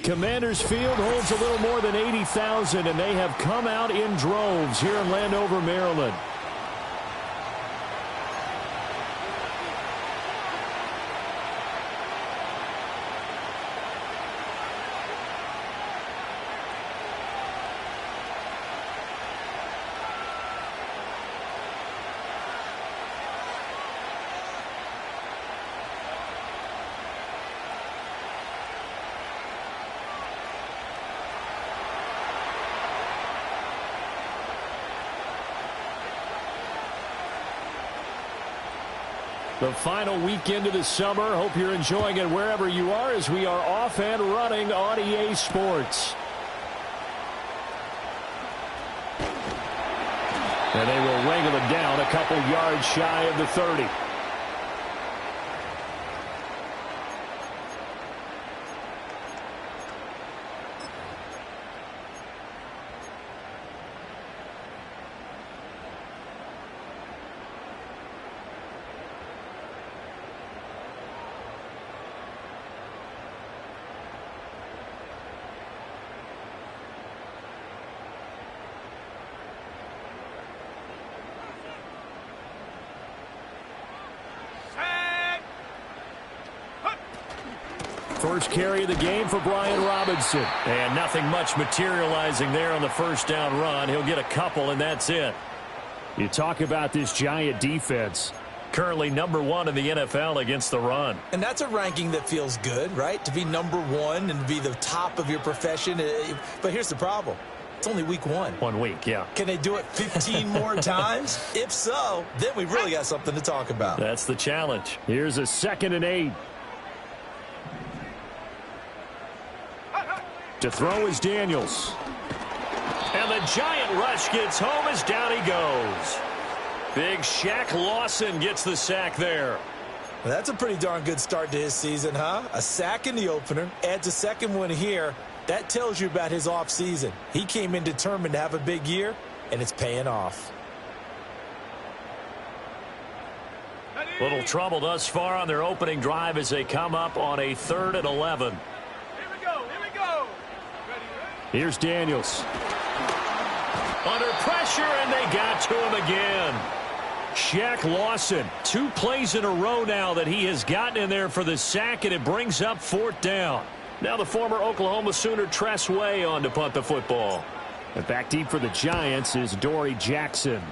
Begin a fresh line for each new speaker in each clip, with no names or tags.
Commanders Field holds a little more than 80,000, and they have come out in droves here in Landover, Maryland. The final weekend of the summer. Hope you're enjoying it wherever you are as we are off and running on EA Sports. And they will wrangle it down a couple yards shy of the 30. First carry of the game for Brian Robinson. And nothing much materializing there on the first down run. He'll get a couple, and that's it. You talk about this Giant defense. Currently number 1 in the NFL against the run.
And that's a ranking that feels good, right? To be number 1 and be the top of your profession. But here's the problem. It's only week 1.
1 week, yeah.
Can they do it 15 more times? If so, then we really got something to talk about.
That's the challenge. Here's a 2nd and 8. To throw is Daniels. And the Giant rush gets home as down he goes. Big Shaq Lawson gets the sack there.
Well, that's a pretty darn good start to his season, huh? A sack in the opener, adds a second one here. That tells you about his offseason. He came in determined to have a big year, and it's paying off.
Little trouble thus far on their opening drive as they come up on a 3rd and 11. Here's Daniels. Under pressure, and they got to him again. Shaq Lawson, 2 plays in a row now that he has gotten in there for the sack, and it brings up 4th down. Now the former Oklahoma Sooner Tress Way on to punt the football. And back deep for the Giants is Dory Jackson.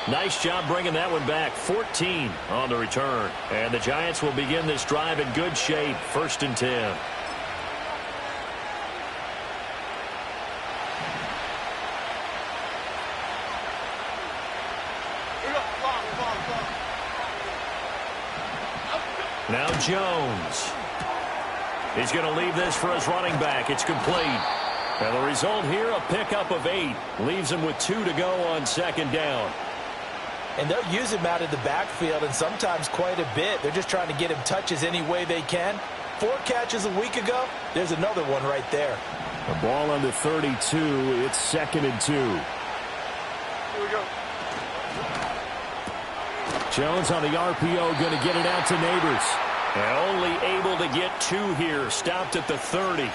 Nice job bringing that one back. 14 on the return. And the Giants will begin this drive in good shape. 1st and 10. Now Jones. He's going to leave this for his running back. It's complete. And the result here, a pickup of 8. Leaves him with 2 to go on 2nd down.
And they'll use him out of the backfield, and sometimes quite a bit. They're just trying to get him touches any way they can. 4 catches a week ago. There's another one right there.
The ball on the 32. It's 2nd and 2.
Here we go.
Jones on the RPO, going to get it out to Neighbors. And only able to get 2 here. Stopped at the 30.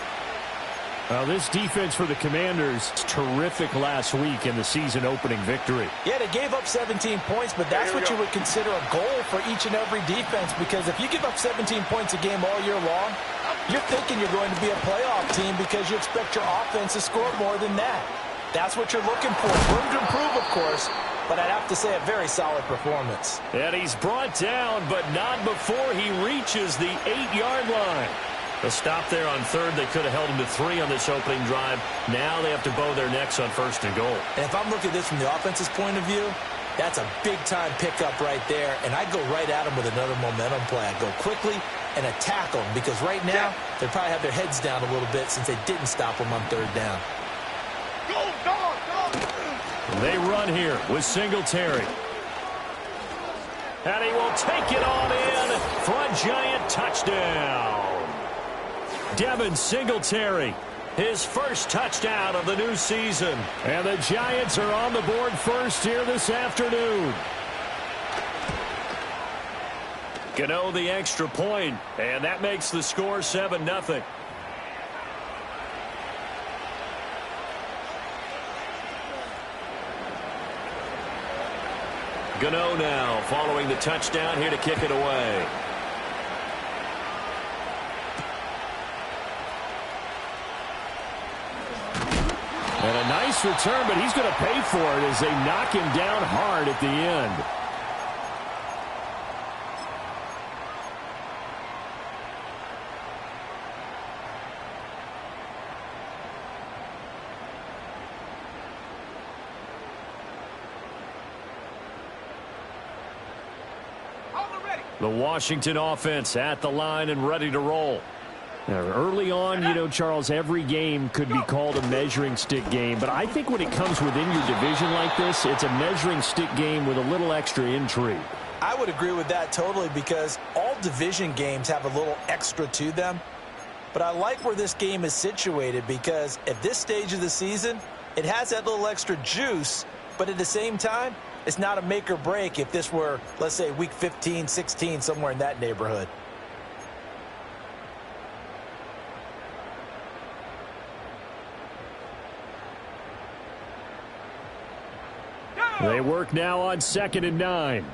Well, this defense for the Commanders, terrific last week in the season opening victory.
Yeah, they gave up 17 points, but that's what you would consider a goal for each and every defense, because if you give up 17 points a game all year long, you're thinking you're going to be a playoff team because you expect your offense to score more than that. That's what you're looking for. Room to improve, of course, but I'd have to say a very solid performance.
And he's brought down, but not before he reaches the 8-yard line. A stop there on 3rd. They could have held him to 3 on this opening drive. Now they have to bow their necks on 1st and goal.
And if I'm looking at this from the offense's point of view, that's a big-time pickup right there. And I'd go right at him with another momentum play. I'd go quickly and attack them, because right now they probably have their heads down a little bit since they didn't stop them on 3rd down.
Go, dog, dog.
They run here with Singletary. And he will take it on in for a Giant touchdown. Devin Singletary, his first touchdown of the new season. And the Giants are on the board first here this afternoon. Gano the extra point, and that makes the score 7-0. Gano now following the touchdown here to kick it away. And a nice return, but he's going to pay for it as they knock him down hard at the end. The Washington offense at the line and ready to roll. Now, early on, you know, Charles, every game could be called a measuring stick game. But I think when it comes within your division like this, it's a measuring stick game with a little extra intrigue.
I would agree with that totally because all division games have a little extra to them. But I like where this game is situated because at this stage of the season, it has that little extra juice. But at the same time, it's not a make or break if this were, let's say, week 15, 16, somewhere in that neighborhood.
They work now on 2nd and 9.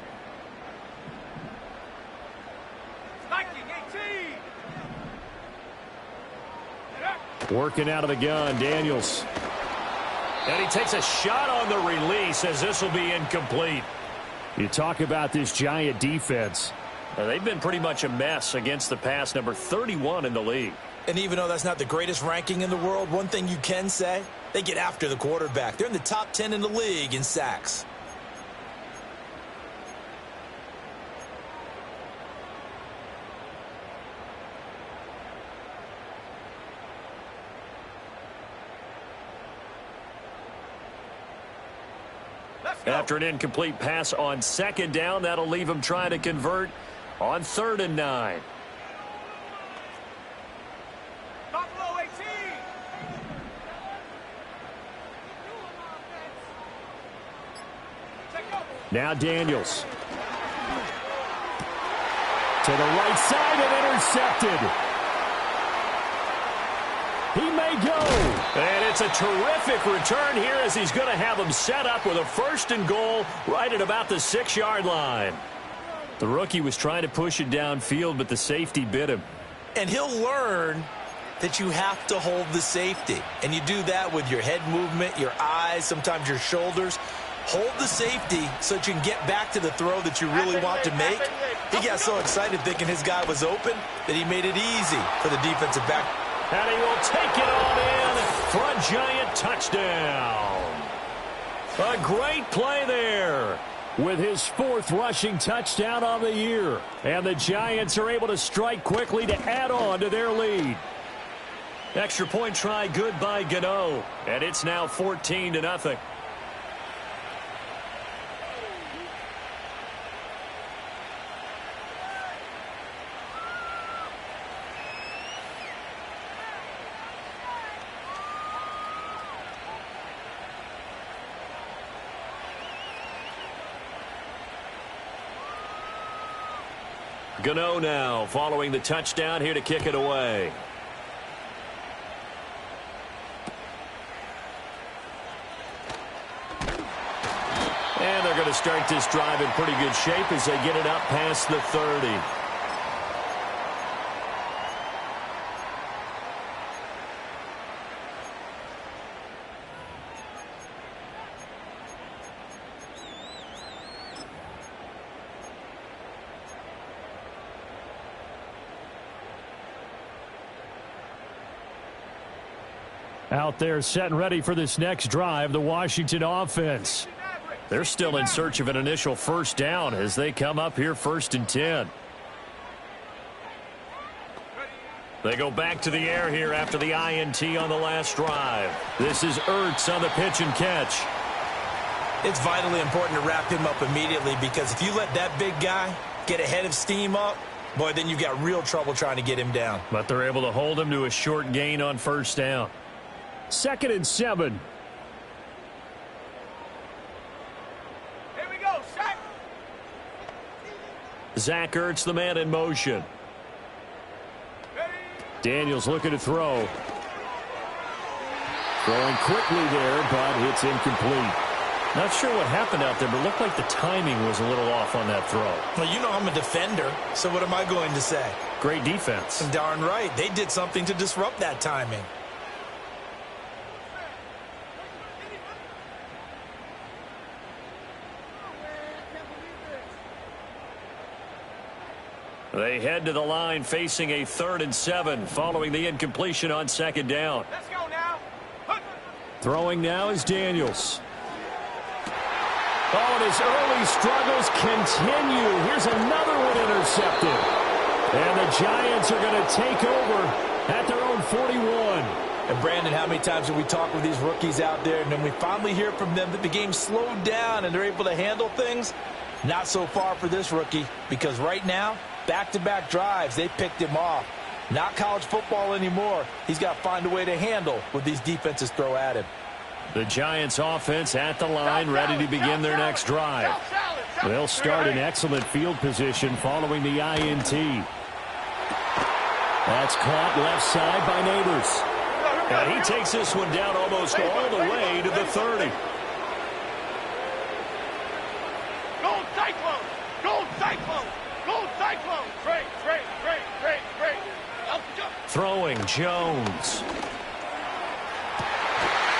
Working out of the gun, Daniels. And he takes a shot on the release as this will be incomplete. You talk about this Giant defense. They've been pretty much a mess against the pass, number 31 in the league.
And even though that's not the greatest ranking in the world, one thing you can say, they get after the quarterback. They're in the top 10 in the league in sacks.
After an incomplete pass on 2nd down, that'll leave him trying to convert on 3rd and 9. Now Daniels. To the right side and intercepted. He may go. And it's a terrific return here as he's going to have him set up with a 1st and goal right at about the 6-yard line. The rookie was trying to push it downfield, but the safety bit him.
And he'll learn that you have to hold the safety. And you do that with your head movement, your eyes, sometimes your shoulders. Hold the safety so that you can get back to the throw that you really want to make. He got so excited thinking his guy was open that he made it easy for the defensive back.
And he will take it on in for a Giant touchdown. A great play there with his 4th rushing touchdown on the year. And the Giants are able to strike quickly to add on to their lead. Extra point try good by Gano. And it's now 14-0. Gano now following the touchdown here to kick it away. And they're going to start this drive in pretty good shape as they get it up past the 30. Out there set and ready for this next drive, the Washington offense. They're still in search of an initial 1st down as they come up here 1st and 10. They go back to the air here after the INT on the last drive. This is Ertz on the pitch and catch.
It's vitally important to wrap him up immediately because if you let that big guy get ahead of steam up, boy, then you've got real trouble trying to get him down.
But they're able to hold him to a short gain on 1st down. 2nd and 7.
Here we go, Shaq.
Zach Ertz, the man in motion. Daniels looking to throw. Throwing quickly there, but it's incomplete. Not sure what happened out there, but it looked like the timing was a little off on that throw.
Well, you know I'm a defender, so what am I going to say?
Great defense.
Darn right. They did something to disrupt that timing.
They head to the line facing a 3rd and 7 following the incompletion on 2nd down.
Let's go now.
Throwing now is Daniels. Oh, and his early struggles continue. Here's another one intercepted. And the Giants are going to take over at their own 41.
And Brandon, how many times have we talked with these rookies out there, and then we finally hear from them that the game slowed down and they're able to handle things? Not so far for this rookie, because right now, back-to-back drives, they picked him off. Not college football anymore. He's got to find a way to handle what these defenses throw at him.
The Giants offense at the line, ready to begin their next drive. They'll start in excellent field position following the INT. That's caught left side by Neighbors. And he takes this one down almost all the way to the 30.
Gold Cyclone! Gold Cyclone! Gold Cyclone! Great.
Throwing Jones.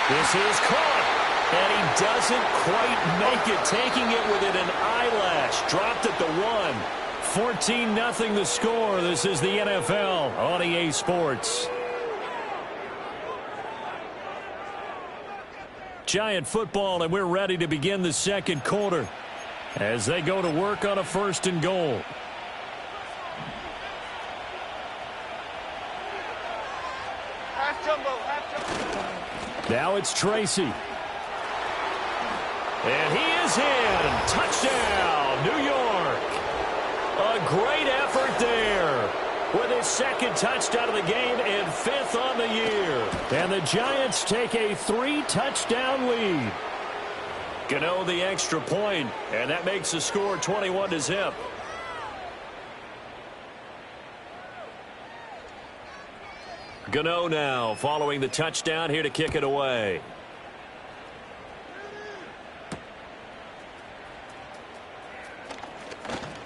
This is caught. And he doesn't quite make it, taking it within an eyelash. Dropped at the 1. 14-0 the score. This is the NFL on EA Sports. Giant football, and we're ready to begin the second quarter as they go to work on a 1st and goal.
Half jumbo.
Now it's Tracy. And he is in. Touchdown, New York. A great effort there with his 2nd touchdown of the game and 5th on the year. And the Giants take a 3-touchdown lead. Gano the extra point, and that makes the score 21-0. Gano now following the touchdown, here to kick it away.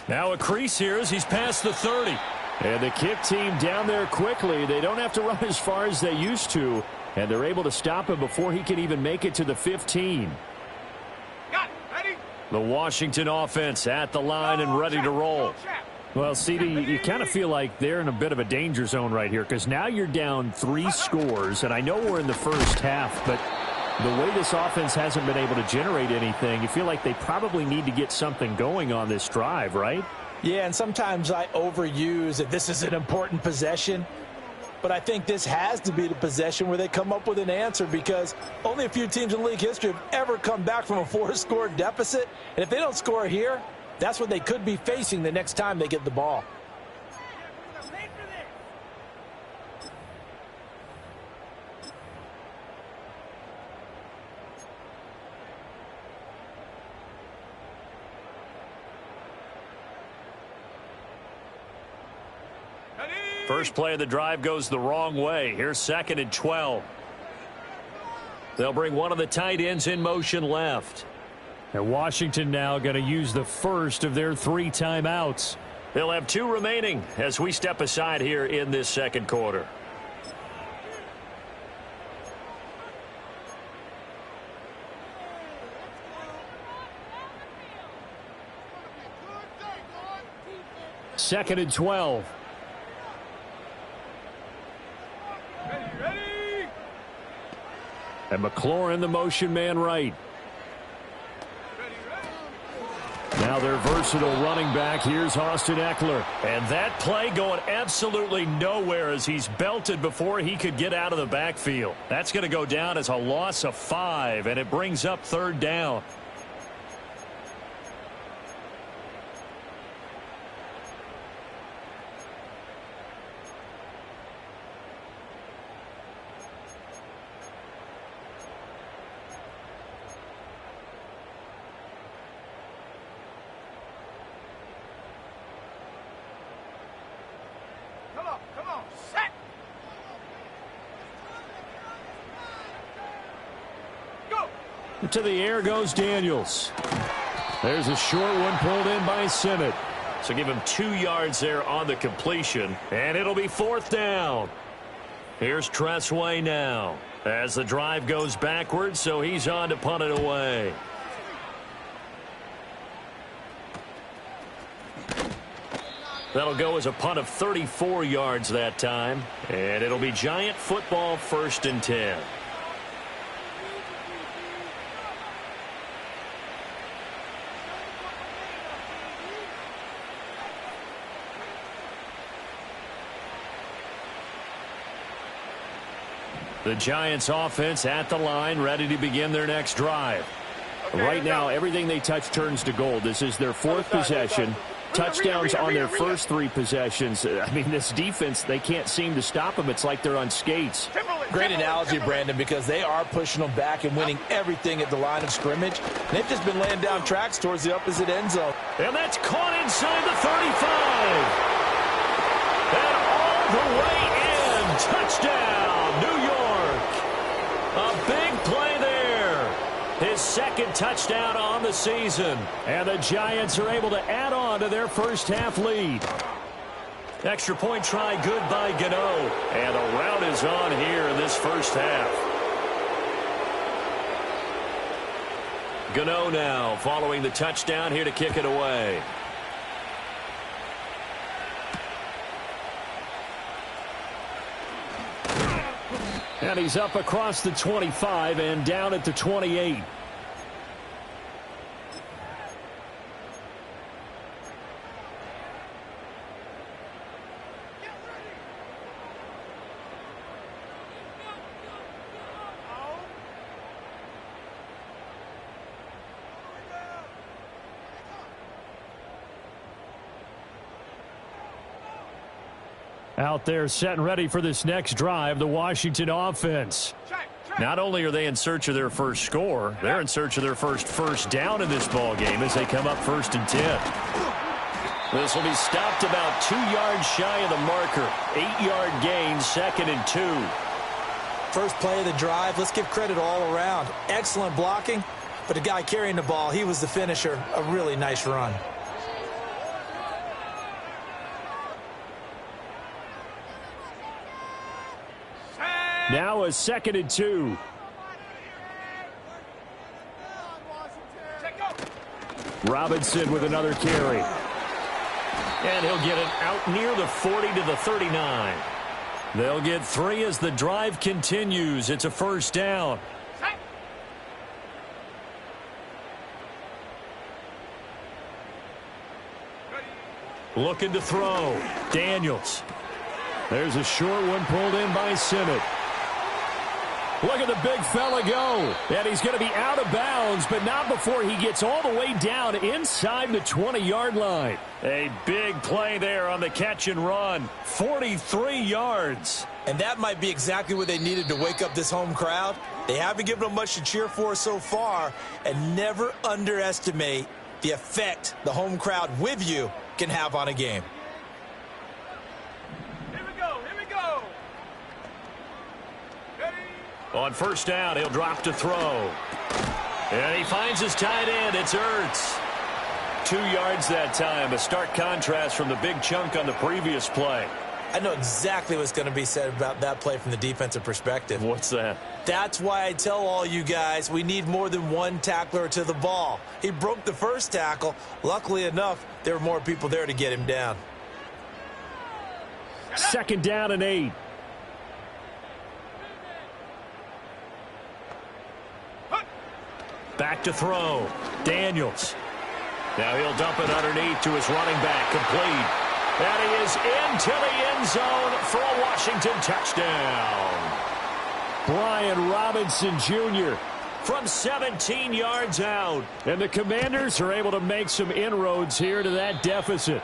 Now a crease here as he's past the 30. And the kick team down there quickly. They don't have to run as far as they used to. And they're able to stop him before he can even make it to the 15.
Got it. Ready?
The Washington offense at the line and ready to roll. Well, CD, you kind of feel like they're in a bit of a danger zone right here because now you're down 3 scores. And I know we're in the first half, but the way this offense hasn't been able to generate anything, you feel like they probably need to get something going on this drive, right?
Yeah, and sometimes I overuse that this is an important possession. But I think this has to be the possession where they come up with an answer because only a few teams in league history have ever come back from a 4-score deficit. And if they don't score here, that's what they could be facing the next time they get the ball.
First play of the drive goes the wrong way. Here's 2nd and 12. They'll bring one of the tight ends in motion left. And Washington now going to use the first of their 3 timeouts. They'll have 2 remaining as we step aside here in this second quarter. Second and 12.
Ready?
And McLaurin, the motion man right. Now their versatile running back. Here's Austin Eckler. And that play going absolutely nowhere as he's belted before he could get out of the backfield. That's going to go down as a loss of 5, and it brings up 3rd down.
Come on, set. Go.
To the air goes Daniels. There's a short one pulled in by Simmett. So give him 2 yards there on the completion, and it'll be 4th down. Here's Tressway now as the drive goes backwards, so he's on to punt it away. That'll go as a punt of 34 yards that time, and it'll be Giant football 1st and 10. The Giants offense at the line, ready to begin their next drive. Right now, everything they touch turns to gold. This is their fourth possession. Touchdowns on their first three possessions. I mean, this defense, they can't seem to stop them. It's like they're on skates.
Great analogy, Brandon, because they are pushing them back and winning everything at the line of scrimmage. And they've just been laying down tracks towards the opposite end zone.
And that's caught inside the 35. And all the way in. Touchdown, New York. A big play there. His second touchdown on the season. And the Giants are able to add on to their first half lead. Extra point try good by Gano. And the rout is on here in this first half. Gano now following the touchdown here to kick it away. And he's up across the 25 and down at the 28. Out there set and ready for this next drive, the Washington offense. Not only are they in search of their first score, they're in search of their first down in this ball game as they come up 1st and 10. This will be stopped about 2 yards shy of the marker. 8-yard gain, 2nd and 2.
First play of the drive, let's give credit all around. Excellent blocking, but the guy carrying the ball, he was the finisher. A really nice run.
Now a 2nd and 2. Robinson with another carry. And he'll get it out near the 40 to the 39. They'll get 3 as the drive continues. It's a first down. Looking to throw. Daniels. There's a short one pulled in by Simmett. Look at the big fella go. And he's going to be out of bounds, but not before he gets all the way down inside the 20-yard line. A big play there on the catch and run. 43 yards.
And that might be exactly what they needed to wake up this home crowd. They haven't given them much to cheer for so far. And never underestimate the effect the home crowd with you can have on a game.
On first down, he'll drop to throw. And he finds his tight end. It's Ertz. 2 yards that time. A stark contrast from the big chunk on the previous play.
I know exactly what's going to be said about that play from the defensive perspective.
What's that?
That's why I tell all you guys we need more than one tackler to the ball. He broke the first tackle. Luckily enough, there were more people there to get him down.
2nd down and 8. Back to throw. Daniels. Now he'll dump it underneath to his running back. Complete. And he is into the end zone for a Washington touchdown. Brian Robinson Jr. from 17 yards out. And the Commanders are able to make some inroads here to that deficit.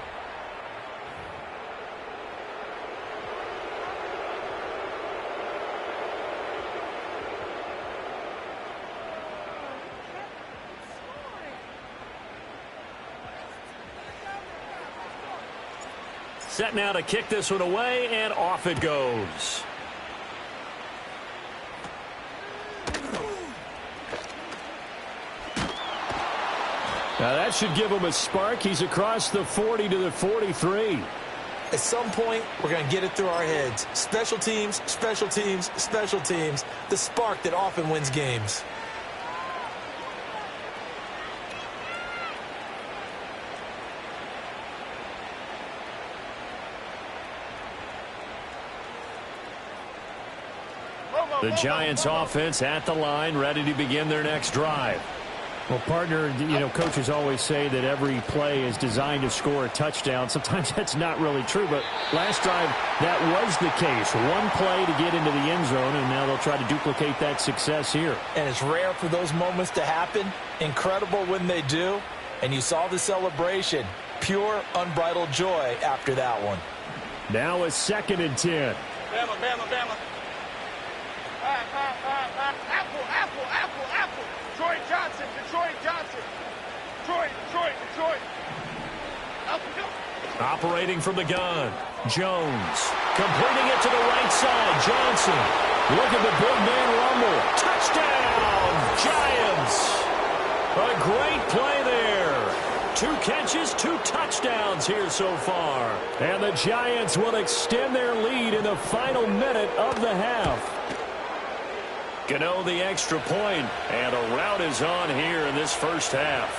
Set now to kick this one away, and off it goes. Now that should give him a spark. He's across the 40 to the 43.
At some point, we're going to get it through our heads. Special teams, special teams, special teams. The spark that often wins games.
The Giants offense at the line, ready to begin their next drive. Well, partner, coaches always say that every play is designed to score a touchdown. Sometimes that's not really true, but last drive, that was the case. One play to get into the end zone, and now they'll try to duplicate that success here.
And it's rare for those moments to happen. Incredible when they do. And you saw the celebration. Pure, unbridled joy after that one.
Now a 2nd and 10.
Bama, Bama, Bama. Apple. Detroit Johnson. Detroit.
Operating from the gun. Jones. Completing it to the right side. Johnson. Look at the big man rumble. Touchdown, Giants. A great play there. 2 catches, 2 touchdowns here so far. And the Giants will extend their lead in the final minute of the half. Gano the extra point, and a rout is on here in this first half.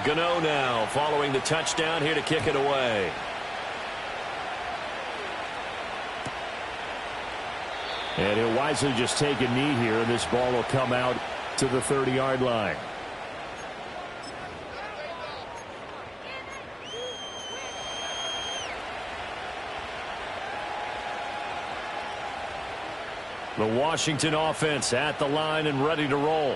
Gano now following the touchdown here to kick it away. And he'll wisely just take a knee here, and this ball will come out to the 30-yard line. The Washington offense at the line and ready to roll.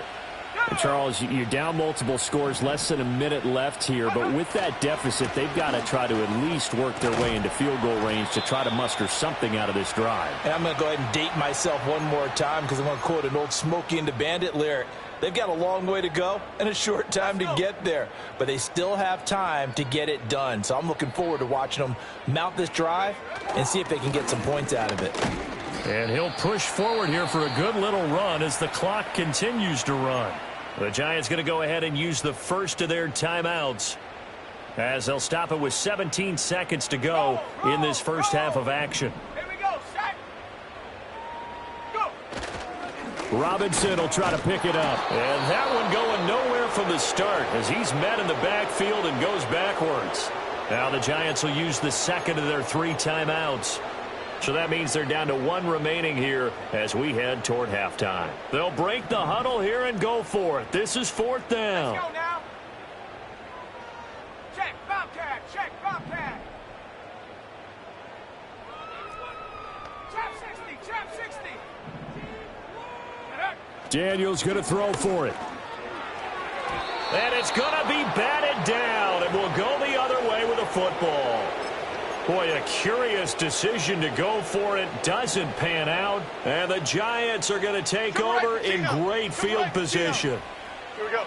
And Charles, you're down multiple scores, less than a minute left here, but with that deficit, they've got to try to at least work their way into field goal range to try to muster something out of this drive.
And I'm going to go ahead and date myself one more time because I'm going to quote an old Smokey and the Bandit lyric. They've got a long way to go and a short time to get there, but they still have time to get it done. So I'm looking forward to watching them mount this drive and see if they can get some points out of it.
And he'll push forward here for a good little run as the clock continues to run. The Giants going to go ahead and use the first of their timeouts as they'll stop it with 17 seconds to go in this first half of action.
Here we go, set. Go.
Robinson will try to pick it up. And that one going nowhere from the start as he's met in the backfield and goes backwards. Now the Giants will use the second of their 3 timeouts. So that means they're down to 1 remaining here as we head toward halftime. They'll break the huddle here and go for it. This is 4th down.
Let's go now. Check, Bobcat. Trap 60.
Daniels going to throw for it. And it's going to be batted down, and we'll go the other way with the football. Boy, a curious decision to go for it. Doesn't pan out. And the Giants are going to take over in great field position.
Here we go.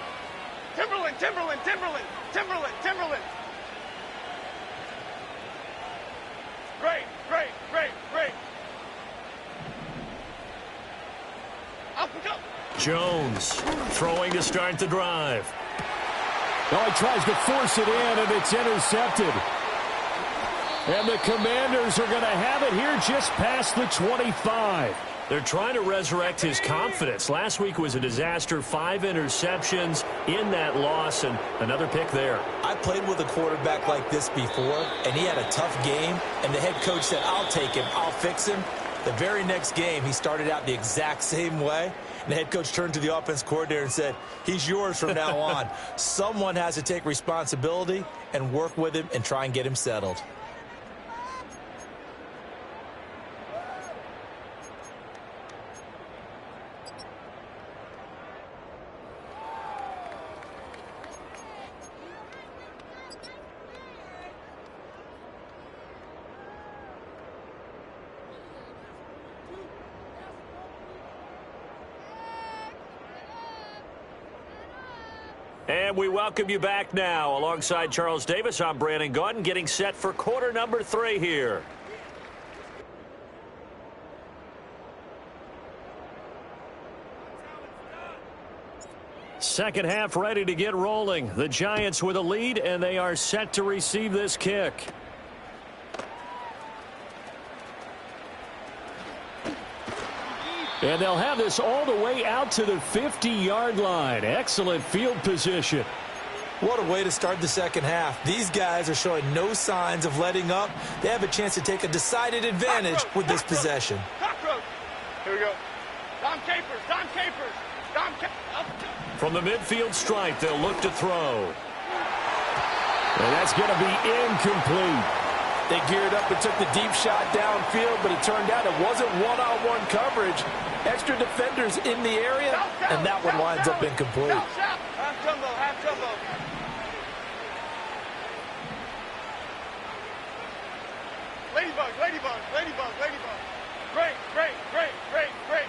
Timberland. Great. Up we go.
Jones throwing to start the drive. Oh, he tries to force it in, and it's intercepted. And the Commanders are going to have it here just past the 25. They're trying to resurrect his confidence. Last week was a disaster. 5 interceptions in that loss, and another pick there.
I played with a quarterback like this before, and he had a tough game, and the head coach said, I'll take him, I'll fix him. The very next game, he started out the exact same way. And the head coach turned to the offense coordinator and said, he's yours from now on. Someone has to take responsibility and work with him and try and get him settled.
And we welcome you back now. Alongside Charles Davis, I'm Brandon Gaudin, getting set for quarter number 3 here. Second half ready to get rolling. The Giants with a lead, and they are set to receive this kick. And they'll have this all the way out to the 50-yard line. Excellent field position.
What a way to start the second half. These guys are showing no signs of letting up. They have a chance to take a decided advantage with this possession.
Cockroach. Here we go. Dom Capers. Dom Capers. Dom Capers.
From the midfield stripe, they'll look to throw. And that's going to be incomplete.
They geared up and took the deep shot downfield, but it turned out it wasn't one-on-one coverage. Extra defenders in the area, and that one winds up incomplete.
Half jumbo, half jumbo. Ladybug, ladybug, ladybug, ladybug. Great, great, great, great, great.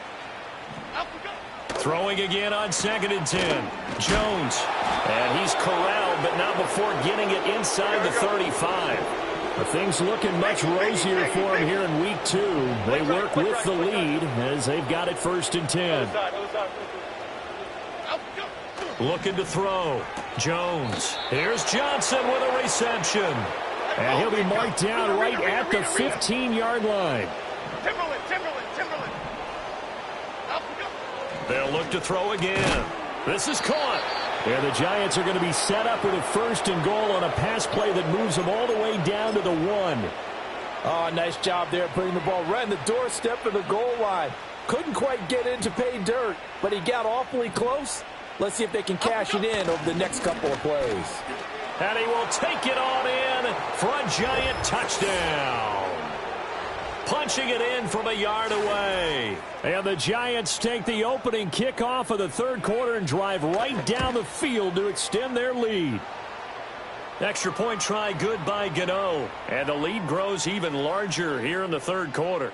Up we go.
Throwing again on 2nd and 10. Jones. And he's corralled, but not before getting it inside the 35. Things looking much rosier for him here in week 2. They work with the lead as they've got it 1st and 10. Looking to throw. Jones. Here's Johnson with a reception. And he'll be marked down right at the 15-yard line.
Timberland, Timberland, Timberland. Up we go.
They'll look to throw again. This is caught. And the Giants are going to be set up with a 1st and goal on a pass play that moves them all the way down to the 1.
Oh, nice job there putting the ball right in the doorstep of the goal line. Couldn't quite get in to pay dirt, but he got awfully close. Let's see if they can cash it in over the next couple of plays.
And he will take it on in for a Giant touchdown. Punching it in from a yard away. And the Giants take the opening kickoff of the 3rd quarter and drive right down the field to extend their lead. Extra point try good by Gano. And the lead grows even larger here in the 3rd quarter.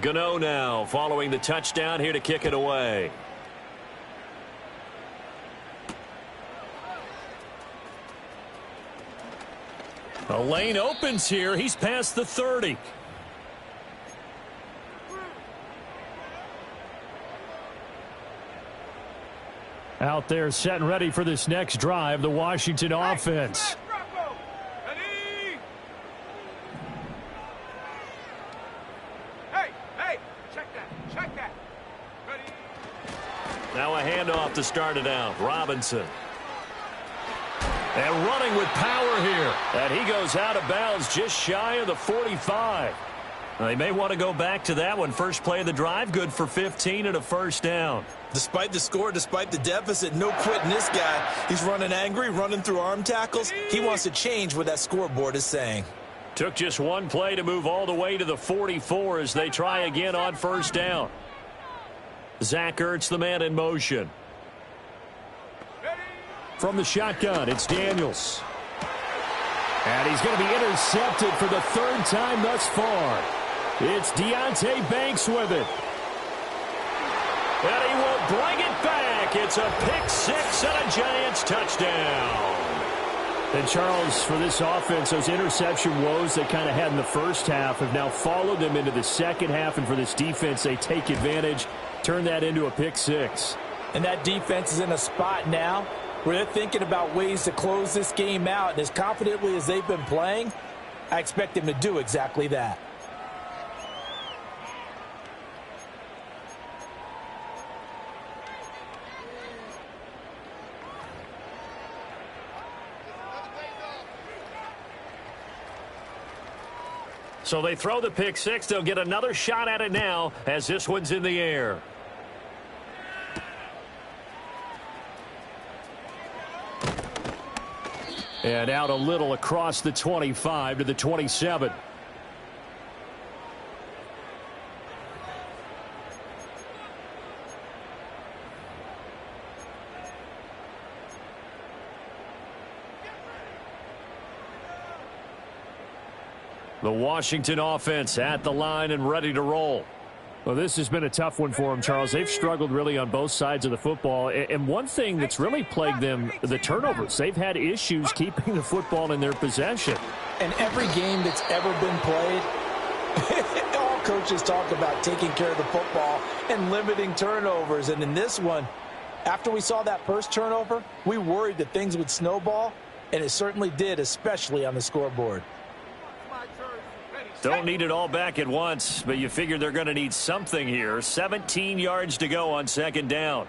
Gano now following the touchdown here to kick it away. The lane opens here. He's past the 30. Out there set and ready for this next drive, the Washington offense.
Hey, check that. Ready?
Now a handoff to start it out. Robinson. And running with power here. And he goes out of bounds just shy of the 45. They may want to go back to that one. First play of the drive, good for 15 and a 1st down.
Despite the score, despite the deficit, no quitting this guy. He's running angry, running through arm tackles. He wants to change what that scoreboard is saying.
Took just one play to move all the way to the 44 as they try again on 1st down. Zach Ertz, the man in motion. From the shotgun, it's Daniels. And he's going to be intercepted for the 3rd time thus far. It's Deonte Banks with it. And he will bring it back. It's a pick 6 and a Giants touchdown. And Charles, for this offense, those interception woes they kind of had in the 1st half have now followed them into the 2nd half. And for this defense, they take advantage, turn that into a pick 6.
And that defense is in a spot now where they're thinking about ways to close this game out. And as confidently as they've been playing, I expect them to do exactly that.
So they throw the pick 6. They'll get another shot at it now as this one's in the air. And out a little across the 25 to the 27. The Washington offense at the line and ready to roll. Well, this has been a tough one for them, Charles. They've struggled really on both sides of the football. And one thing that's really plagued them, the turnovers. They've had issues keeping the football in their possession.
And every game that's ever been played, all coaches talk about taking care of the football and limiting turnovers. And in this one, after we saw that first turnover, we worried that things would snowball, and it certainly did, especially on the scoreboard.
Don't need it all back at once, but you figure they're going to need something here. 17 yards to go on 2nd down.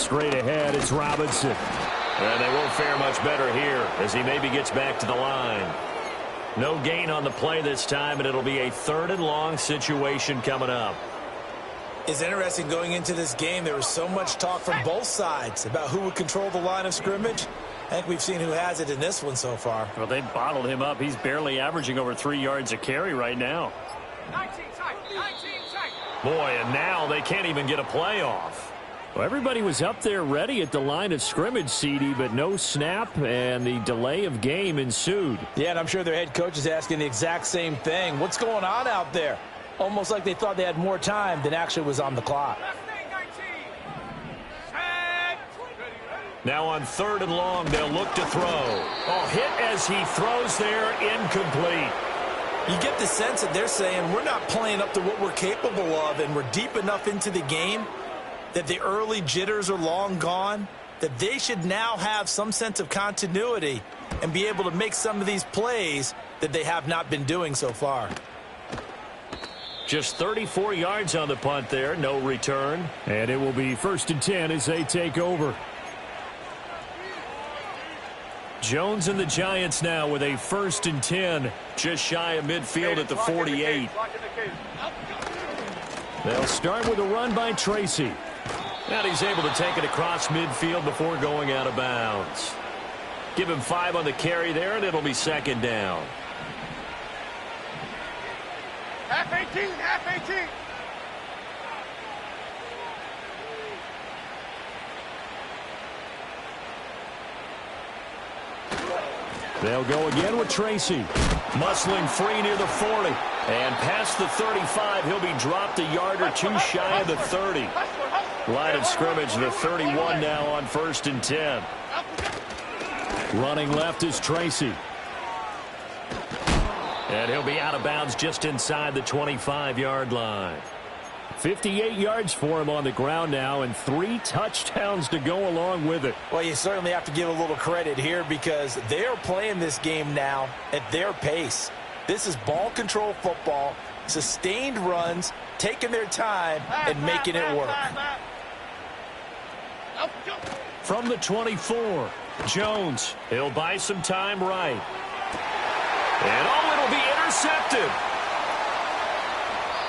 straight ahead. It's Robinson.
And they won't fare much better here as he maybe gets back to the line. No gain on the play this time, and it'll be a 3rd and long situation coming up.
It's interesting going into this game. There was so much talk from both sides about who would control the line of scrimmage. I think we've seen who has it in this one so far.
Well, they bottled him up. He's barely averaging over 3 yards a carry right now.
19 tight, 19 tight.
Boy, and now they can't even get a play off.
Well, everybody was up there ready at the line of scrimmage, CD, but no snap, and the delay of game ensued.
Yeah, and I'm sure their head coach is asking the exact same thing. What's going on out there? Almost like they thought they had more time than actually was on the clock.
Now on 3rd and long, they'll look to throw.
Oh, hit as he throws there, incomplete.
You get the sense that they're saying we're not playing up to what we're capable of, and we're deep enough into the game that the early jitters are long gone, that they should now have some sense of continuity and be able to make some of these plays that they have not been doing so far.
Just 34 yards on the punt there, no return. And it will be 1st and 10 as they take over. Jones and the Giants now with a 1st and 10, just shy of midfield at the 48. They'll start with a run by Tracy.
And he's able to take it across midfield before going out of bounds. Give him 5 on the carry there, and it'll be 2nd down.
Half 18, half 18.
They'll go again with Tracy.
Muscling free near the 40. And past the 35, he'll be dropped a yard or 2 shy of the 30. Line of scrimmage, the 31 now on 1st and 10.
Running left is Tracy.
And he'll be out of bounds just inside the 25-yard line.
58 yards for him on the ground now, and 3 touchdowns to go along with it.
Well, you certainly have to give a little credit here because they're playing this game now at their pace. This is ball control football, sustained runs, taking their time, and making it work.
From the 24, Jones.
He'll buy some time right. And it'll be intercepted.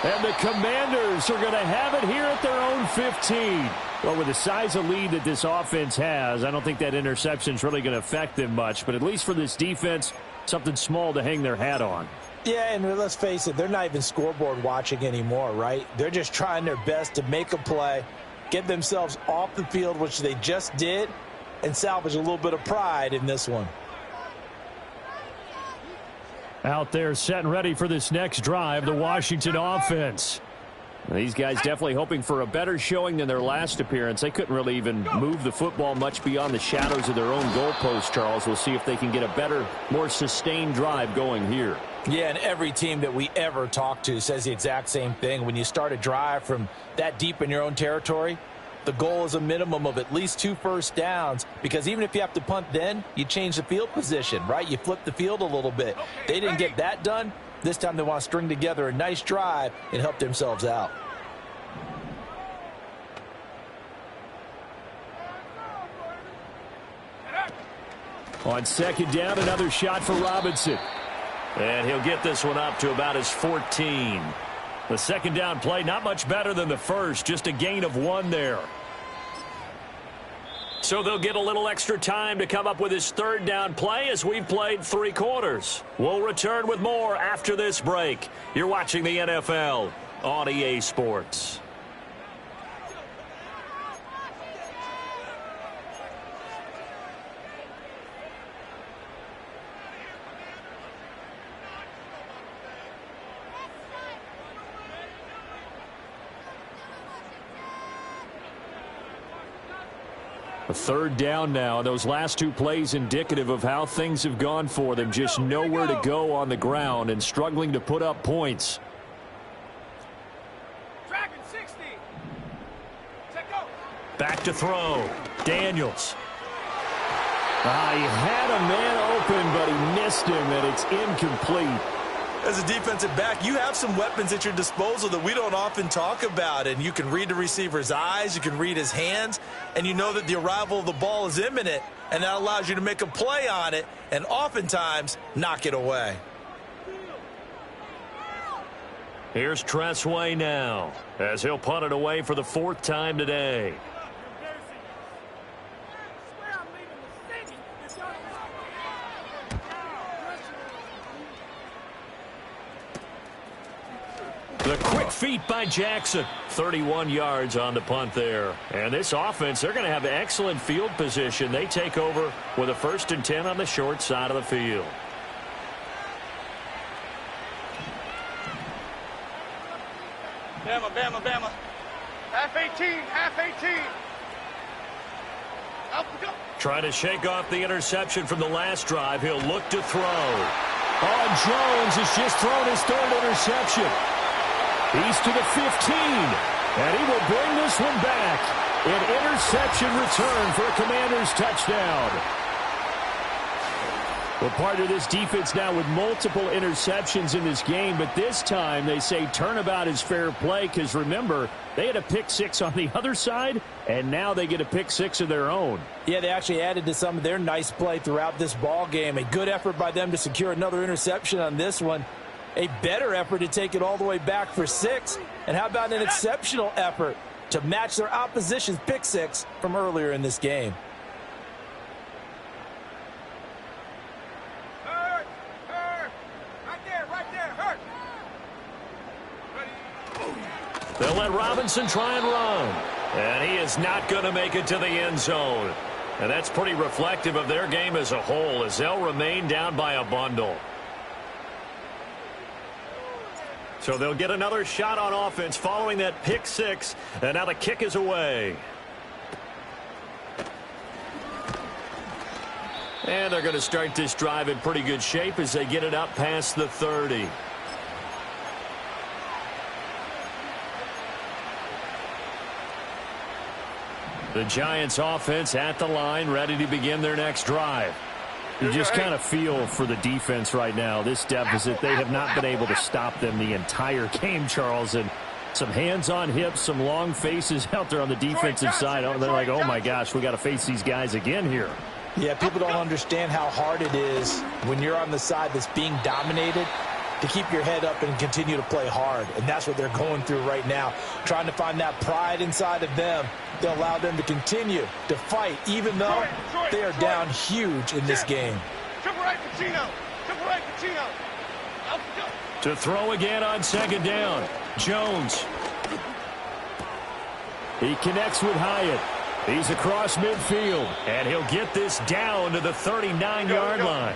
And the Commanders are going to have it here at their own 15. Well, with the size of lead that this offense has, I don't think that interception is really going to affect them much. But at least for this defense, something small to hang their hat on.
Yeah, and let's face it, they're not even scoreboard watching anymore, right? They're just trying their best to make a play, get themselves off the field, which they just did, and salvage a little bit of pride in this one.
Out there set and ready for this next drive, the Washington offense. These guys definitely hoping for a better showing than their last appearance. They couldn't really even move the football much beyond the shadows of their own goalpost, Charles. We'll see if they can get a better, more sustained drive going here.
Yeah, and every team that we ever talk to says the exact same thing. When you start a drive from that deep in your own territory, the goal is a minimum of at least 2 first downs, because even if you have to punt then, you change the field position, right? You flip the field a little bit. They didn't get that done. This time they want to string together a nice drive and help themselves out.
On 2nd down, another shot for Robinson.
And he'll get this one up to about his 14. The 2nd down play, not much better than the first, just a gain of 1 there. So they'll get a little extra time to come up with his 3rd down play as we've played 3 quarters. We'll return with more after this break. You're watching the NFL on EA Sports.
A 3rd down now. Those last 2 plays indicative of how things have gone for them. Just nowhere to go on the ground and struggling to put up points.
Dragon 60.
Back to throw. Daniels. He had a man open, but he missed him, and it's incomplete.
As a defensive back, you have some weapons at your disposal that we don't often talk about, and you can read the receiver's eyes, you can read his hands, and you know that the arrival of the ball is imminent, and that allows you to make a play on it and oftentimes knock it away.
Here's Tressway now as he'll punt it away for the 4th time today. The quick feet by Jackson. 31 yards on the punt there. And this offense, they're going to have excellent field position. They take over with a 1st and 10 on the short side of the field.
Bama, Bama, Bama. Half 18, half 18. Up we go.
Trying to shake off the interception from the last drive. He'll look to throw.
Oh, Jones has just thrown his 3rd interception. He's to the 15, and he will bring this one back. An interception return for a Commanders touchdown. Well, part of this defense now with multiple interceptions in this game, but this time they say turnabout is fair play because, remember, they had a pick 6 on the other side, and now they get a pick 6 of their own.
Yeah, they actually added to some of their nice play throughout this ball game. A good effort by them to secure another interception on this one. A better effort to take it all the way back for 6. And how about an exceptional effort to match their opposition's pick 6 from earlier in this game?
Hurt, hurt. Right there, hurt.
They'll let Robinson try and run. And he is not going to make it to the end zone. And that's pretty reflective of their game as a whole as they'll remain down by a bundle. So they'll get another shot on offense following that pick 6. And now the kick is away. And they're going to start this drive in pretty good shape as they get it up past the 30. The Giants offense at the line, ready to begin their next drive.
You just kind of feel for the defense right now. This deficit, they have not been able to stop them the entire game, Charles. And some hands on hips, some long faces out there on the defensive side. They're like, oh, my gosh, we got to face these guys again here.
Yeah, people don't understand how hard it is when you're on the side that's being dominated to keep your head up and continue to play hard. And that's what they're going through right now, trying to find that pride inside of them to allow them to continue to fight, even though they are down huge in this game.
Triple right, Pacino. Triple right, Pacino. Up we go.
To throw again on 2nd down. Jones. He connects with Hyatt. He's across midfield, and he'll get this down to the 39-yard line.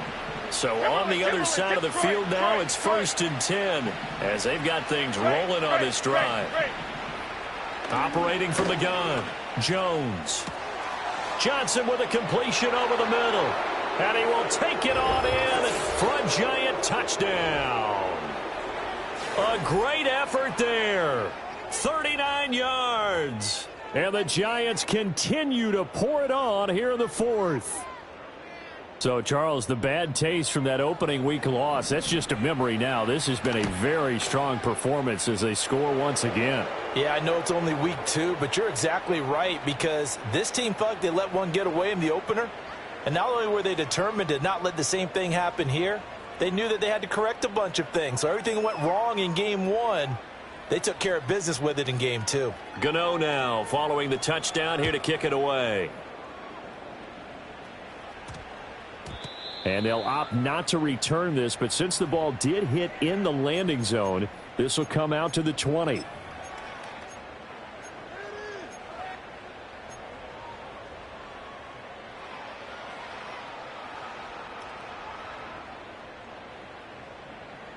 So on the other side of the field now, it's 1st and 10 as they've got things rolling on this drive. Operating from the gun, Jones. Johnson with a completion over the middle. And he will take it on in for a Giant touchdown. A great effort there. 39 yards. And the Giants continue to pour it on here in the 4th. So, Charles, the bad taste from that opening week loss, that's just a memory now. This has been a very strong performance as they score once again.
Yeah, I know it's only week 2, but you're exactly right because this team felt like they let one get away in the opener. And not only were they determined to not let the same thing happen here, they knew that they had to correct a bunch of things. So everything went wrong in game 1. They took care of business with it in game 2.
Gano now following the touchdown here to kick it away. And they'll opt not to return this, but since the ball did hit in the landing zone, this will come out to the 20.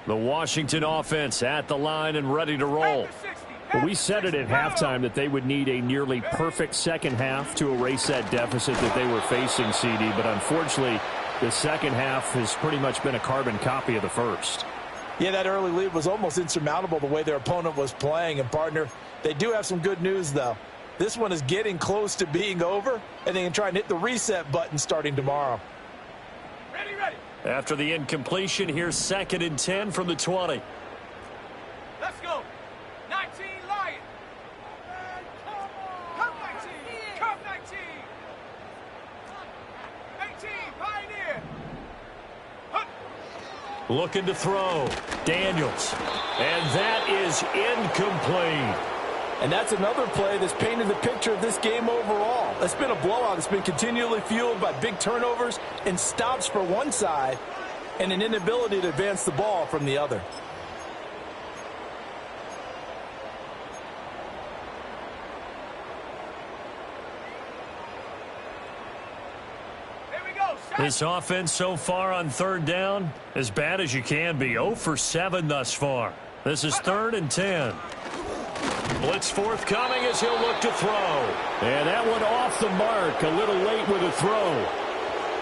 The Washington offense at the line and ready to roll. Well, we said it at halftime that they would need a nearly perfect second half to erase that deficit that they were facing, CD, but unfortunately, the second half has pretty much been a carbon copy of the first.
Yeah, that early lead was almost insurmountable the way their opponent was playing. And, partner, they do have some good news, though. This one is getting close to being over, and they can try and hit the reset button starting tomorrow.
Ready, ready.
After the incompletion, here's 2nd and 10 from the 20.
Let's go. 19 Lion. Come 19. Come 19. 18 Pioneer.
Looking to throw. Daniels. And that is incomplete.
And that's another play that's painted the picture of this game overall. It's been a blowout. It's been continually fueled by big turnovers and stops for one side and an inability to advance the ball from the other.
Here we go.
This offense so far on 3rd down, as bad as you can be. 0 for 7 thus far. This is 3rd and 10. Blitz forthcoming as he'll look to throw. And that one off the mark. A little late with a throw.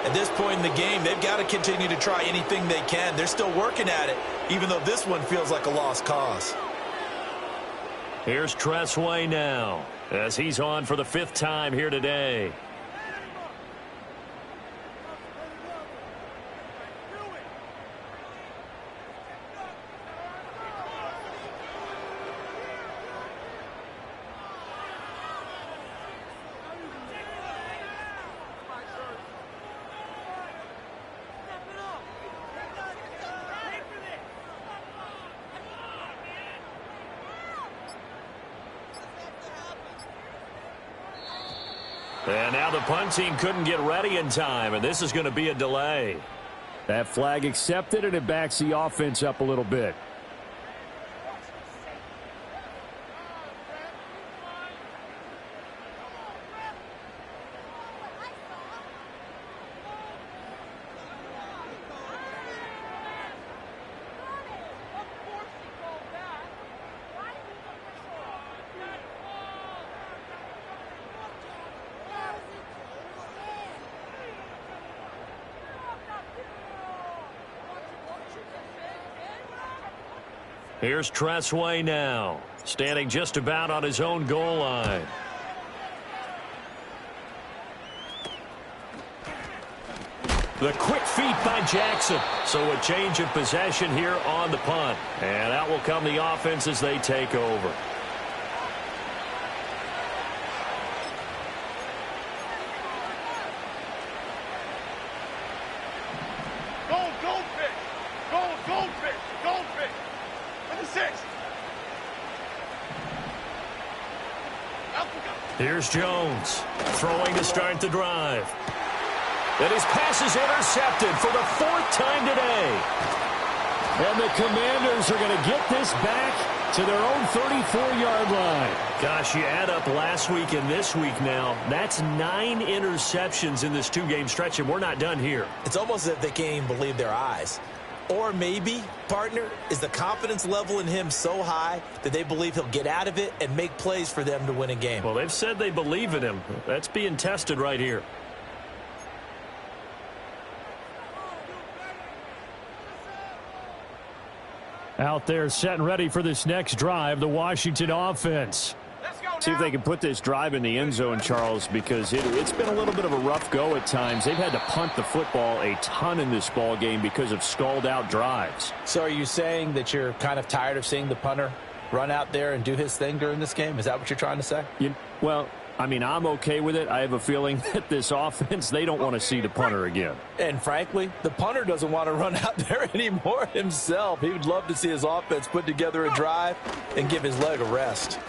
At this point in the game, they've got to continue to try anything they can. They're still working at it, even though this one feels like a lost cause.
Here's Tressway now, as he's on for the 5th time here today. And now the punt team couldn't get ready in time, and this is going to be a delay. That flag accepted, and it backs the offense up a little bit. Here's Tressway now, standing just about on his own goal line. The quick feet by Jackson. So a change of possession here on the punt. And out will come the offense as they take over. Here's Jones, throwing to start the drive. And his pass is intercepted for the 4th time today. And the Commanders are going to get this back to their own 34-yard line. Gosh, you add up last week and this week now, that's 9 interceptions in this 2-game stretch, and we're not done here.
It's almost as if they can't even believe their eyes. Or maybe, partner, is the confidence level in him so high that they believe he'll get out of it and make plays for them to win a game.
Well, they've said they believe in him. That's being tested right here. Out there set and ready for this next drive, the Washington offense.
See if they can put this drive in the end zone, Charles, because it's been a little bit of a rough go at times. They've had to punt the football a ton in this ball game because of stalled-out drives.
So are you saying that you're kind of tired of seeing the punter run out there and do his thing during this game? Is that what you're trying to say?
Well, I mean, I'm okay with it. I have a feeling that this offense, they don't want to see the punter again.
And frankly, the punter doesn't want to run out there anymore himself. He would love to see his offense put together a drive and give his leg a rest.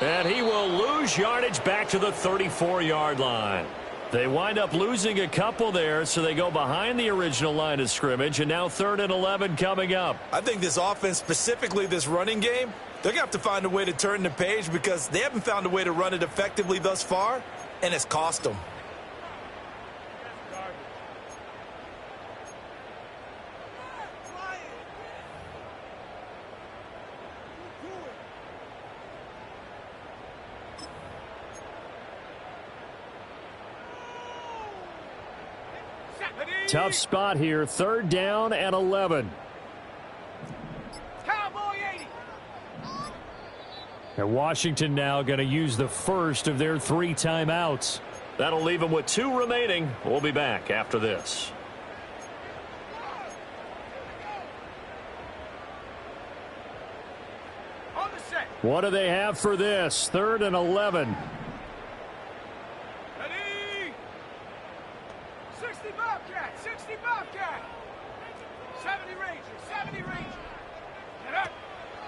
And he will lose yardage back to the 34-yard line. They wind up losing a couple there, so they go behind the original line of scrimmage, and now 3rd and 11 coming up.
I think this offense, specifically this running game, they're going to have to find a way to turn the page because they haven't found a way to run it effectively thus far, and it's cost them.
Tough spot here, 3rd down and 11.
Cowboy 80.
And Washington now going to use the first of their 3 timeouts. That'll leave them with 2 remaining. We'll be back after this.
What do they have for this? 3rd and 11.
Ready? 60 Bobcat, 60 Bobcat. 70 Ranger, 70 Ranger. Get up.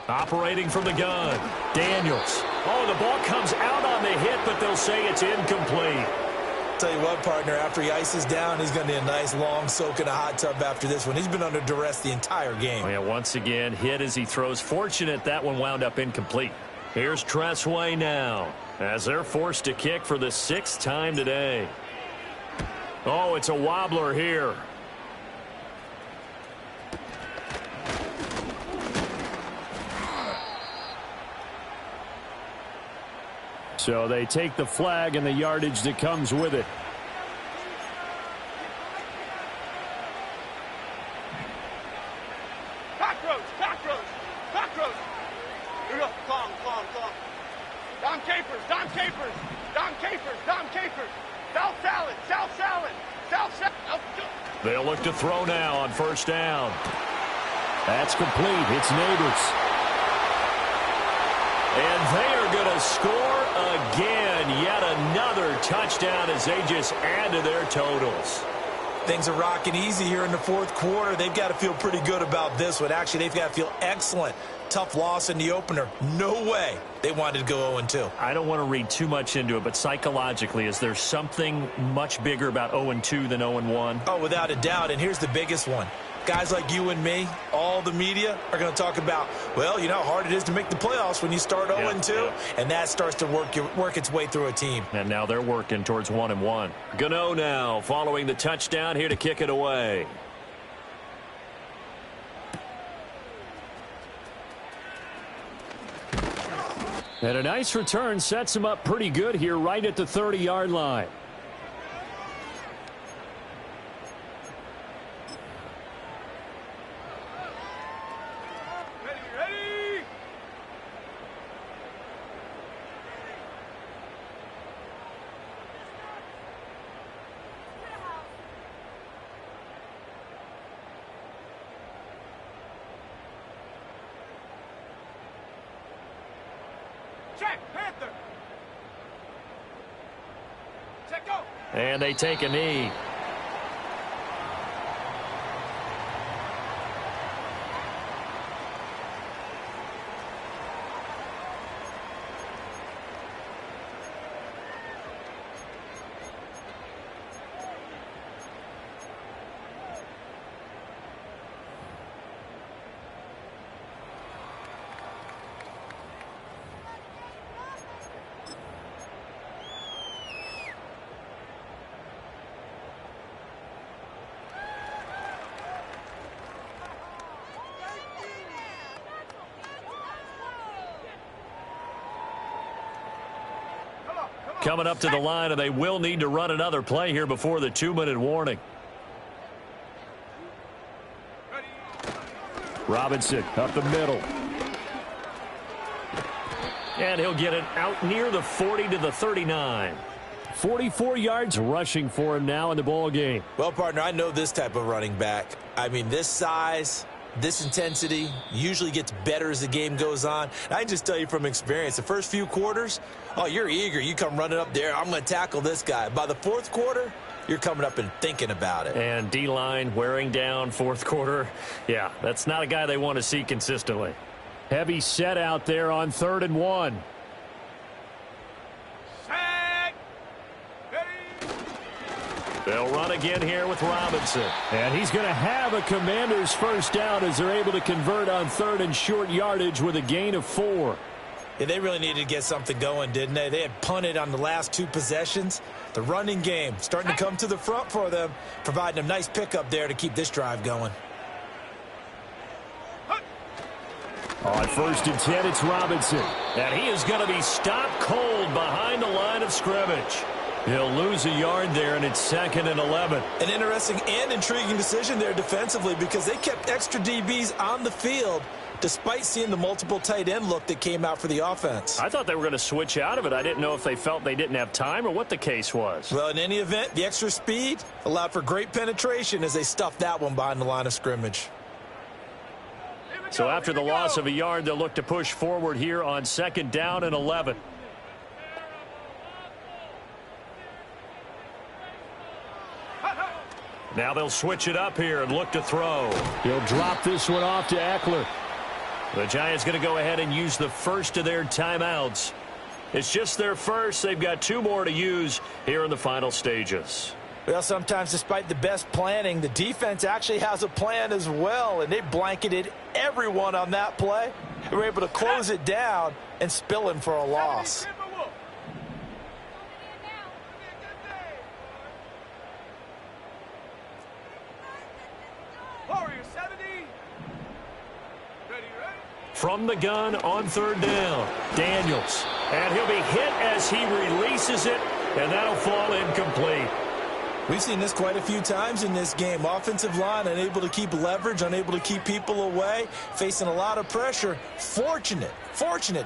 Operating from the gun. Daniels. Oh, the ball comes out on the hit, but they'll say it's incomplete.
Tell you what, partner, after he ices down, he's going to need a nice long soak in a hot tub after this one. He's been under duress the entire game.
Oh, yeah, once again, hit as he throws. Fortunate that one wound up incomplete. Here's Tressway now as they're forced to kick for the 6th time today. Oh, it's a wobbler here.
So they take the flag and the yardage that comes with it.
Cockroach, cockroach, cockroach. Here we go. Calm, calm, calm. Dom Capers, Dom Capers, Dom Capers, Dom Capers. South salad, South salad, South salad.
They'll look to throw now on 1st down.
That's complete. It's Neighbors.
And they are going to score again. Yet another touchdown as they just add to their totals.
Things are rocking easy here in the 4th quarter. They've got to feel pretty good about this one. Actually, they've got to feel excellent. Tough loss in the opener. No way they wanted to go 0-2.
I don't want to read too much into it, but psychologically, is there something much bigger about 0-2 than 0-1?
Oh, without a doubt. And here's the biggest one. Guys like you and me, all the media, are going to talk about, well, you know how hard it is to make the playoffs when you start 0-2, and that starts to work its way through a team.
And now they're working towards 1-1. Gano now following the touchdown here to kick it away.
And a nice return sets him up pretty good here right at the 30-yard line.
Check, Panther. Check, go.
And they take a knee. Coming up to the line, and they will need to run another play here before the 2-minute warning.
Robinson up the middle.
And he'll get it out near the 40 to the 39.
44 yards rushing for him now in the ball game.
Well, partner, I know this type of running back. I mean, this size, this intensity usually gets better as the game goes on. And I can just tell you from experience, the first few quarters, oh, you're eager. You come running up there, I'm going to tackle this guy. By the 4th quarter, you're coming up and thinking about it.
And D-line wearing down 4th quarter. Yeah, that's not a guy they want to see consistently.
Heavy set out there on 3rd and 1.
Set. Ready.
They'll run again here with Robinson.
And he's going to have a Commanders first down as they're able to convert on 3rd and short yardage with a gain of 4.
Yeah, they really needed to get something going, didn't they? They had punted on the last 2 possessions. The running game starting to come to the front for them, providing a nice pickup there to keep this drive going.
On 1st and 10, it's Robinson.
And he is going to be stopped cold behind the line of scrimmage. He'll lose a yard there, and it's 2nd and 11.
An interesting and intriguing decision there defensively because they kept extra DBs on the field despite seeing the multiple tight end look that came out for the offense.
I thought they were going to switch out of it. I didn't know if they felt they didn't have time or what the case was.
Well, in any event, the extra speed allowed for great penetration as they stuffed that one behind the line of scrimmage.
Here we
So after the loss of a yard, they'll look to push forward here on 2nd down and 11. Now they'll switch it up here and look to throw.
He'll drop this one off to Eckler.
The Giants going to go ahead and use the first of their timeouts. It's just their first. They've got 2 more to use here in the final stages.
Well, sometimes despite the best planning, the defense actually has a plan as well, and they blanketed everyone on that play. They were able to close it down and spill in for a loss.
From the gun on 3rd down, Daniels. And he'll be hit as he releases it, and that'll fall incomplete.
We've seen this quite a few times in this game. Offensive line unable to keep leverage, unable to keep people away, facing a lot of pressure. Fortunate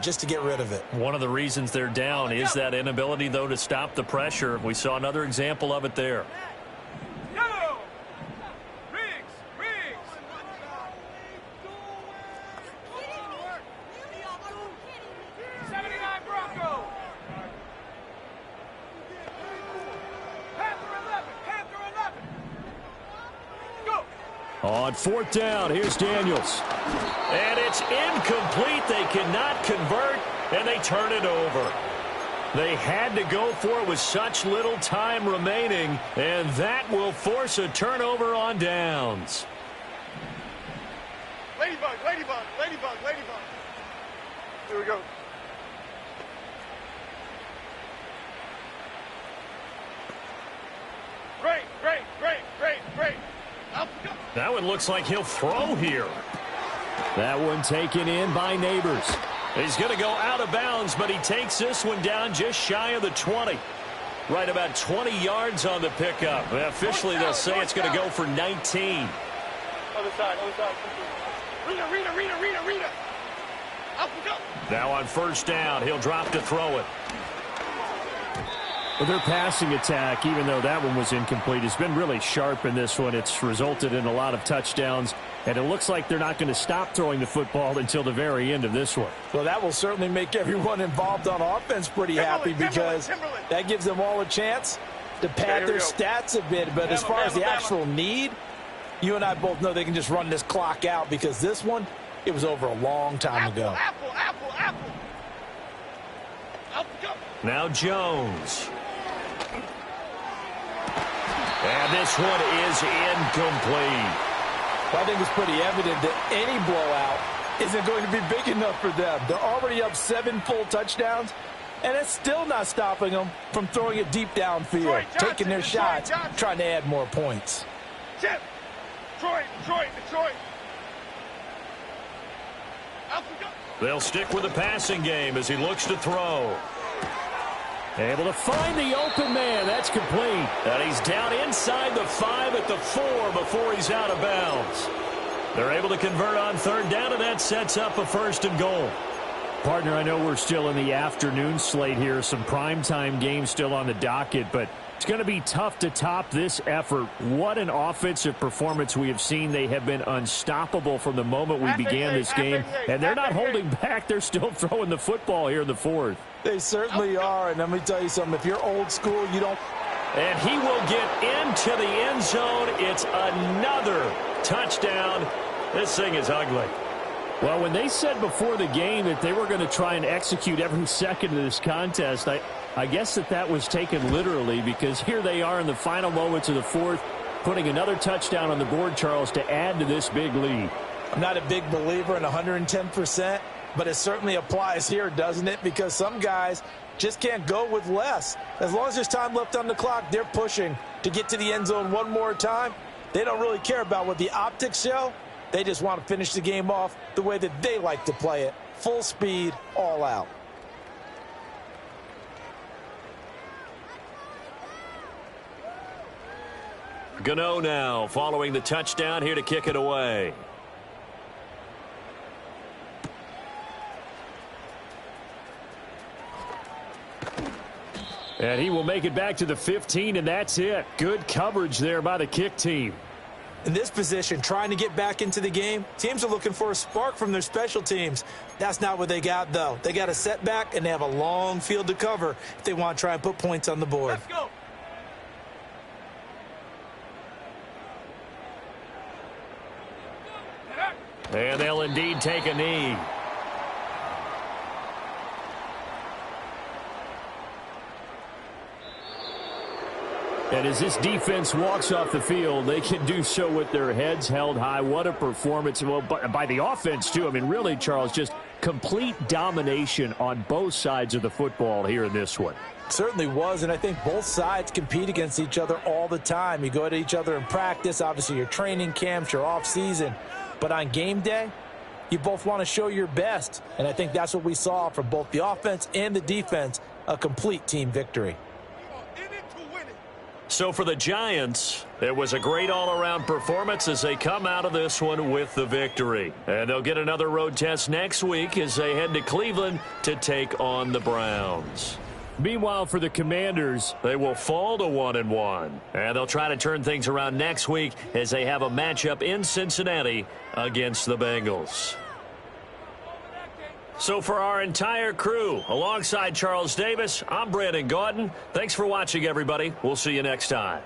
just to get rid of it.
One of the reasons they're down is that inability, though, to stop the pressure. We saw another example of it there. On 4th down, here's Daniels. And it's incomplete. They cannot convert, and they turn it over. They had to go for it with such little time remaining, and that will force a turnover on downs.
Ladybug, ladybug, ladybug, ladybug. Here we go. Great, great, great, great, great. Up, go.
That one looks like he'll throw here.
That one taken in by Neighbors.
He's going to go out of bounds, but he takes this one down just shy of the 20. Right about 20 yards on the pickup. Officially, they'll say it's going to go for 19.
Other side, other side. Rita. Up, go.
Now on 1st down, he'll drop to throw it.
Well, their passing attack, even though that one was incomplete, has been really sharp in this one. It's resulted in a lot of touchdowns, and it looks like they're not going to stop throwing the football until the very end of this one.
Well, that will certainly make everyone involved on offense pretty happy because that gives them all a chance to pad their stats a bit. But as far as the actual need, you and I both know they can just run this clock out because this one, it was over a long time ago.
Apple. Go.
Now Jones. And this one is incomplete.
Well, I think it's pretty evident that any blowout isn't going to be big enough for them. They're already up 7 full touchdowns, and it's still not stopping them from throwing it deep downfield, taking their shots, trying to add more points.
Chip. Detroit. Up, go.
They'll stick with the passing game as he looks to throw. Able to find the open man. That's complete. And he's down inside the 5 at the 4 before he's out of bounds. They're able to convert on 3rd down, and that sets up a 1st and goal.
Partner, I know we're still in the afternoon slate here. Some primetime games still on the docket, but it's going to be tough to top this effort. What an offensive performance we have seen. They have been unstoppable from the moment we began this game, and they're not holding back. They're still throwing the football here in the 4th.
They certainly are, and let me tell you something. If you're old school, you don't.
And he will get into the end zone. It's another touchdown. This thing is ugly.
Well, when they said before the game that they were going to try and execute every second of this contest, I guess that was taken literally, because here they are in the final moments of the 4th, putting another touchdown on the board, Charles, to add to this big lead.
I'm not a big believer in 110%, but it certainly applies here, doesn't it? Because some guys just can't go with less. As long as there's time left on the clock, they're pushing to get to the end zone one more time. They don't really care about what the optics show. They just want to finish the game off the way that they like to play it. Full speed, all out.
Gano now following the touchdown here to kick it away. And he will make it back to the 15, and that's it. Good coverage there by the kick team.
In this position, trying to get back into the game, teams are looking for a spark from their special teams. That's not what they got, though. They got a setback, and they have a long field to cover if they want to try and put points on the board.
Let's go.
And they'll indeed take a knee.
And as this defense walks off the field, they can do so with their heads held high. What a performance. Well, by the offense, too. I mean, really, Charles, just complete domination on both sides of the football here in this one.
Certainly was, and I think both sides compete against each other all the time. You go at each other in practice, obviously your training camps, your off-season. But on game day, you both want to show your best. And I think that's what we saw from both the offense and the defense, a complete team victory.
So for the Giants, it was a great all-around performance as they come out of this one with the victory. And they'll get another road test next week as they head to Cleveland to take on the Browns.
Meanwhile, for the Commanders,
they will fall to 1-1. And they'll try to turn things around next week as they have a matchup in Cincinnati against the Bengals. So for our entire crew, alongside Charles Davis, I'm Brandon Gaudin. Thanks for watching, everybody. We'll see you next time.